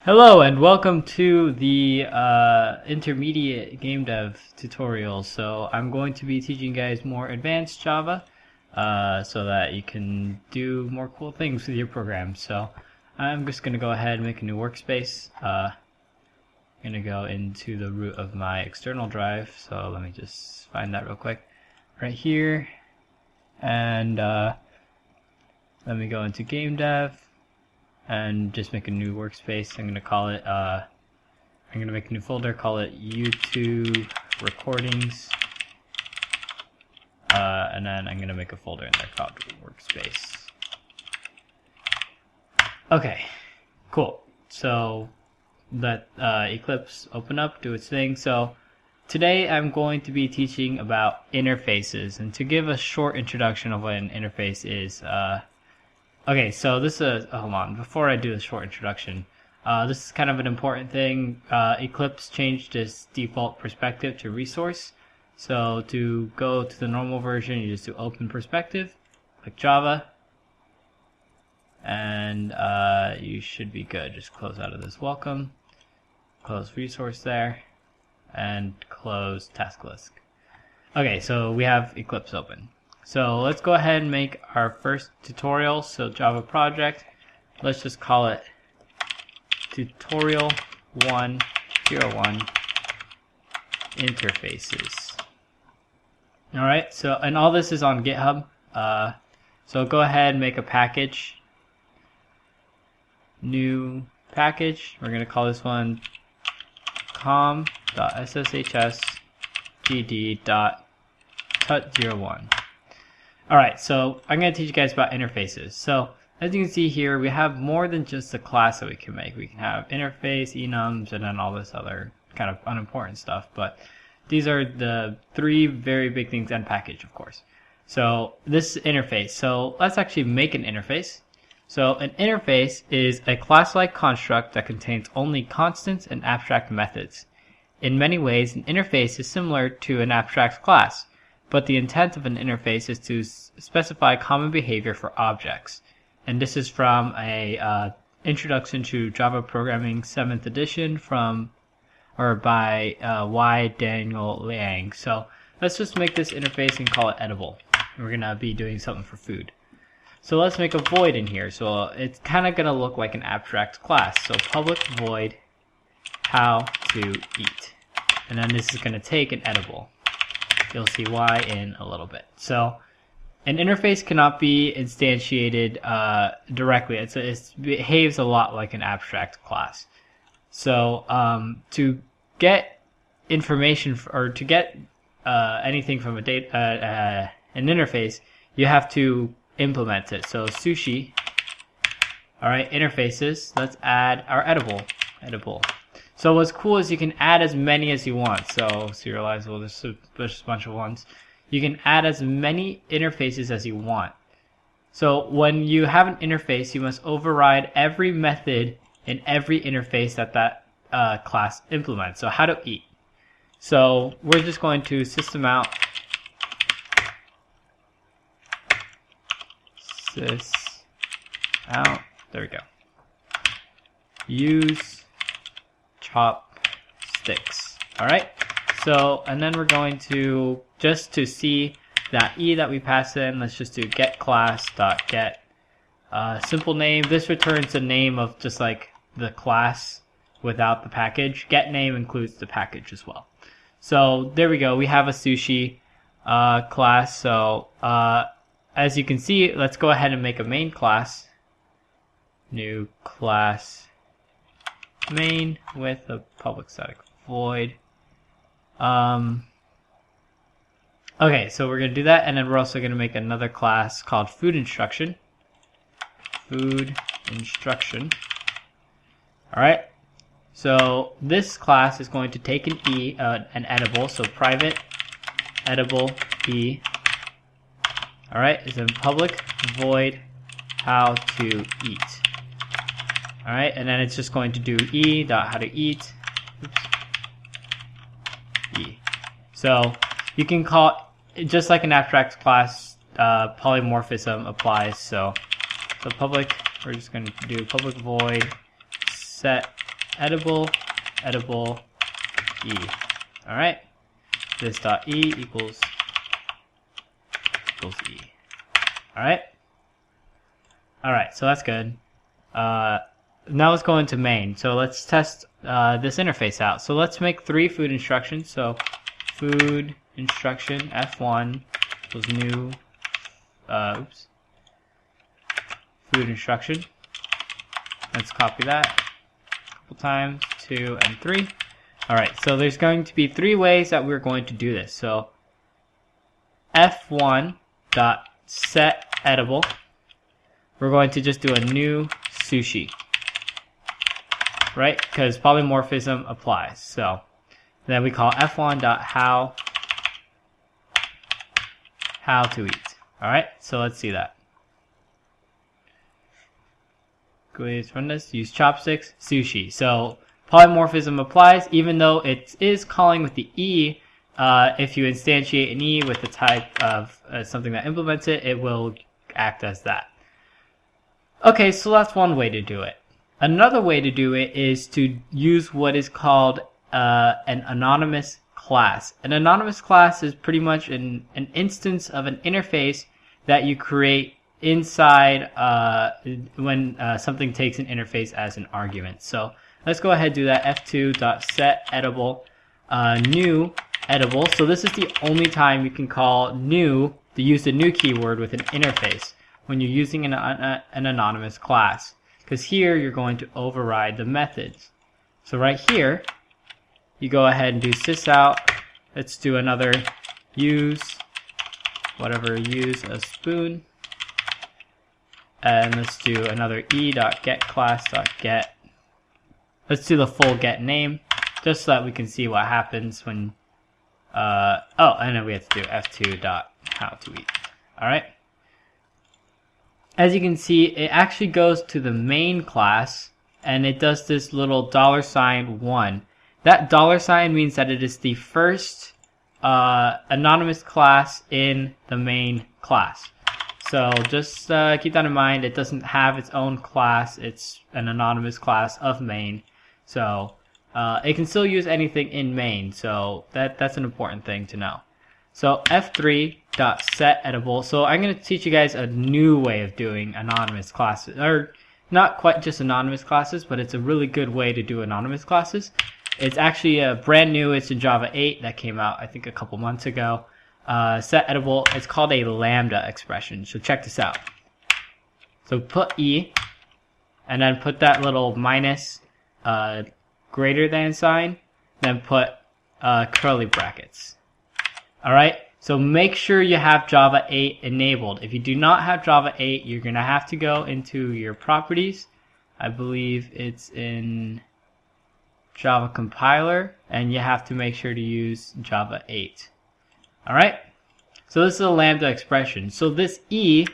Hello and welcome to the intermediate game dev tutorial. So I'm going to be teaching you guys more advanced Java so that you can do more cool things with your program. So I'm just going to go ahead and make a new workspace. I'm going to go into the root of my external drive. So let me just find that real quick. Right here. And let me go into game dev and just make a new workspace. I'm going to call it, I'm going to make a new folder, call it YouTube recordings, and then I'm going to make a folder in there called workspace. Okay, cool. So let Eclipse open up, do its thing. So today I'm going to be teaching about interfaces, and to give a short introduction of what an interface is, okay, so this is, hold on, before I do the short introduction, this is kind of an important thing. Eclipse changed its default perspective to resource. So to go to the normal version, you just do open perspective, click Java, and you should be good. Just close out of this welcome, close resource there, and close task list. Okay, so we have Eclipse open. So let's go ahead and make our first tutorial. So Java project, let's just call it tutorial 101 interfaces. All right, so and all this is on GitHub. So go ahead and make a package, new package. We're gonna call this one com.sshsgd.tut01. Alright, so I'm going to teach you guys about interfaces. So as you can see here, we have more than just a class that we can make. We can have interface, enums, and then all this other kind of unimportant stuff. But these are the three very big things, and package, of course. So this is interface. So let's actually make an interface. So an interface is a class-like construct that contains only constants and abstract methods. In many ways, an interface is similar to an abstract class, but the intent of an interface is to specify common behavior for objects. And this is from a Introduction to Java Programming 7th edition by Y. Daniel Liang. So let's just make this interface and call it edible. We're going to be doing something for food. So let's make a void in here. So it's kind of going to look like an abstract class. So public void how to eat. And then this is going to take an edible. You'll see why in a little bit. So an interface cannot be instantiated directly. It behaves a lot like an abstract class. So to get information or to get anything from an interface, you have to implement it. So sushi, all right, interfaces. Let's add our edible. So what's cool is you can add as many as you want. So serializable, there's a bunch of ones. You can add as many interfaces as you want. So when you have an interface, you must override every method in every interface that class implements. So how to eat. So we're just going to system out there we go. Use chopsticks. Alright, so and then we're going to, just to see that E that we pass in, let's just do get class.get simple name. This returns the name of just like the class without the package. Get name includes the package as well. So there we go, we have a sushi class. So as you can see, let's go ahead and make a main class. New class main with a public static void. Okay, so we're going to do that, and then we're also going to make another class called food instruction. Alright, so this class is going to take an an edible, so private edible E. Alright, it's a public void how to eat. Alright, and then it's just going to do e.howtoeat. E. So you can call it just like an abstract class, polymorphism applies. So public, we're just going to do public void set edible, edible, e. All right. This dot e equals e. All right. All right. So that's good. Now let's go into main. So let's test this interface out. So let's make 3 food instructions. So food instruction f1 equals new. Food instruction. Let's copy that a couple times, 2 and 3. Alright, so there's going to be 3 ways that we're going to do this. So f1 dot set edible, we're going to just do a new sushi, right? Because polymorphism applies. So then we call f1 dot how to eat. Alright, so let's see that. Go ahead and run this. Use chopsticks, sushi. So polymorphism applies, even though it is calling with the E. If you instantiate an E with the type of something that implements it, it will act as that. Okay, so that's one way to do it. Another way to do it is to use what is called an anonymous class. An anonymous class is pretty much an instance of an interface that you create inside when something takes an interface as an argument. So let's go ahead and do that. f2.setEdible new edible. So this is the only time you can call new, to use the new keyword with an interface when you're using an anonymous class. Because here you're going to override the methods. So right here, you go ahead and do sysout. Let's do another use a spoon. And let's do another e.getClass.get. Let's do the full get name, just so that we can see what happens when, and then we have to do f2.howToEat. Alright. As you can see, it actually goes to the main class, and it does this little $1. That $sign means that it is the first anonymous class in the main class. So just keep that in mind. It doesn't have its own class. It's an anonymous class of main. So it can still use anything in main. So that's an important thing to know. So f3.setEdible. So I'm going to teach you guys a new way of doing anonymous classes. Or not quite just anonymous classes, but it's a really good way to do anonymous classes. It's actually brand new. It's in Java 8 that came out, I think, a couple months ago. SetEdible, it's called a lambda expression. So check this out. So put E, and then put that little minus greater than sign, then put curly brackets. Alright, so make sure you have Java 8 enabled. If you do not have Java 8, you're going to have to go into your properties. I believe it's in Java compiler, and you have to make sure to use Java 8. Alright, so this is a lambda expression. So this E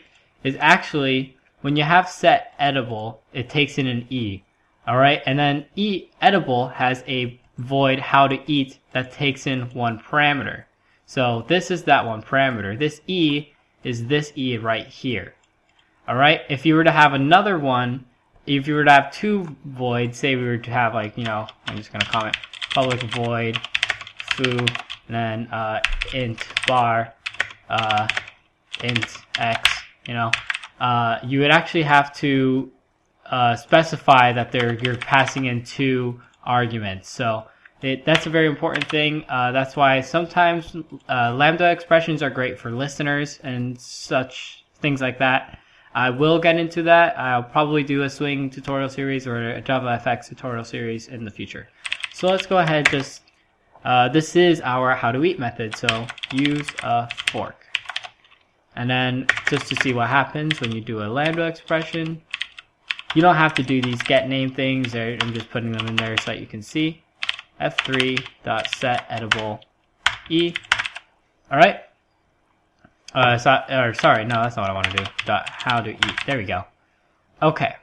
is actually, when you have set edible, it takes in an E. Alright, and then E edible has a void how to eat that takes in one parameter. So this is that one parameter. This E is this E right here. Alright, if you were to have another one, if you were to have 2 voids, say we were to have, like, you know, I'm just going to comment public void foo, and then int bar int x, you know, you would actually have to specify that you're passing in 2 arguments. So that's a very important thing. That's why sometimes lambda expressions are great for listeners and such things like that. I will get into that. I'll probably do a Swing tutorial series or a JavaFX tutorial series in the future. So let's go ahead, just this is our how to eat method, so use a fork. And then just to see what happens when you do a lambda expression, you don't have to do these get name things. I'm just putting them in there so that you can see. f3.setEdible e. Alright. Sorry, no, that's not what I want to do. How to eat. There we go. Okay.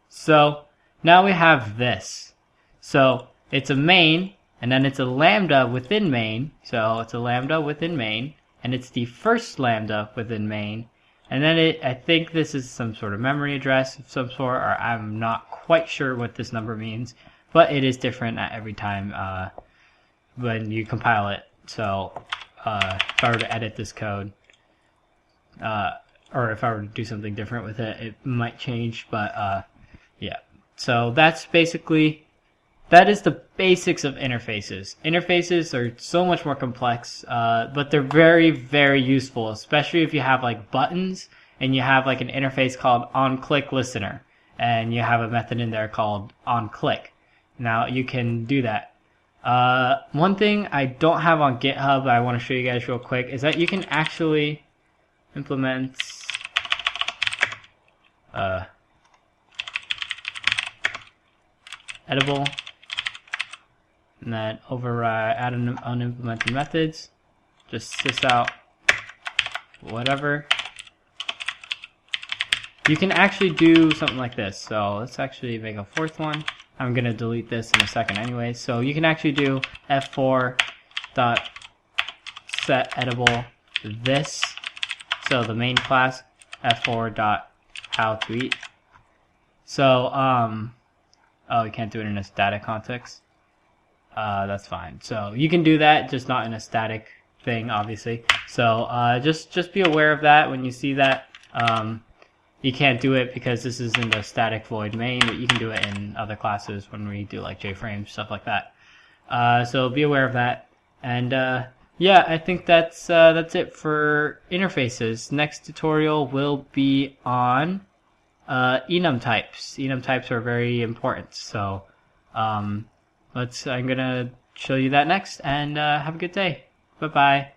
So now we have this. So it's a main, and then it's a lambda within main. So it's a lambda within main, and it's the first lambda within main. And then I think this is some sort of memory address of some sort, or I'm not quite sure what this number means. but it is different at every time when you compile it. So if I were to edit this code, or if I were to do something different with it, it might change, but yeah. So that is the basics of interfaces. Interfaces are so much more complex, but they're very, very useful, especially if you have like buttons and you have like an interface called onClickListener, and you have a method in there called onClick. Now you can do that. One thing I don't have on GitHub I want to show you guys real quick is that you can actually implement editable, and then override add unimplemented methods, just sys out whatever. You can actually do something like this. So let's actually make a fourth one. I'm going to delete this in a second anyway. So you can actually do f4 dot set editable this. So the main class f4 dot how to eat. So oh, you can't do it in a static context. That's fine. So you can do that, just not in a static thing, obviously. So just be aware of that when you see that. You can't do it because this is in the static void main, but you can do it in other classes when we do like JFrames, stuff like that. So be aware of that. And yeah, I think that's it for interfaces. Next tutorial will be on enum types. Enum types are very important. So I'm gonna show you that next, and have a good day. Bye bye.